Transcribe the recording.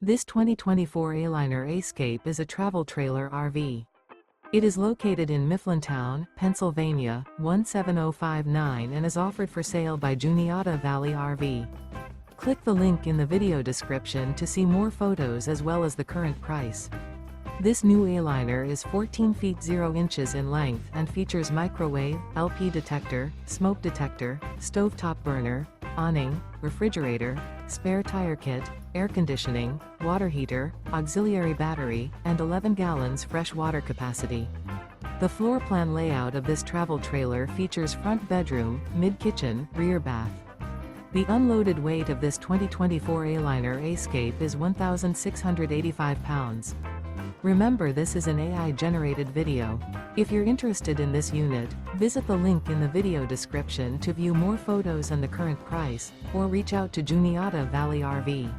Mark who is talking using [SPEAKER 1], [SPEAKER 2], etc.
[SPEAKER 1] This 2024 Aliner Ascape is a travel trailer RV. It is located in Mifflintown, Pennsylvania, 17059 and is offered for sale by Juniata Valley RV. Click the link in the video description to see more photos as well as the current price. This new Aliner is 14 feet 0 inches in length and features microwave, LP detector, smoke detector, stovetop burner, awning, refrigerator, spare tire kit, air conditioning, water heater, auxiliary battery, and 11 gallons fresh water capacity. The floor plan layout of this travel trailer features front bedroom, mid-kitchen, rear bath. The unloaded weight of this 2024 Aliner Ascape is 1,685 pounds. Remember, this is an AI-generated video. If you're interested in this unit, visit the link in the video description to view more photos and the current price, or reach out to Juniata Valley RV.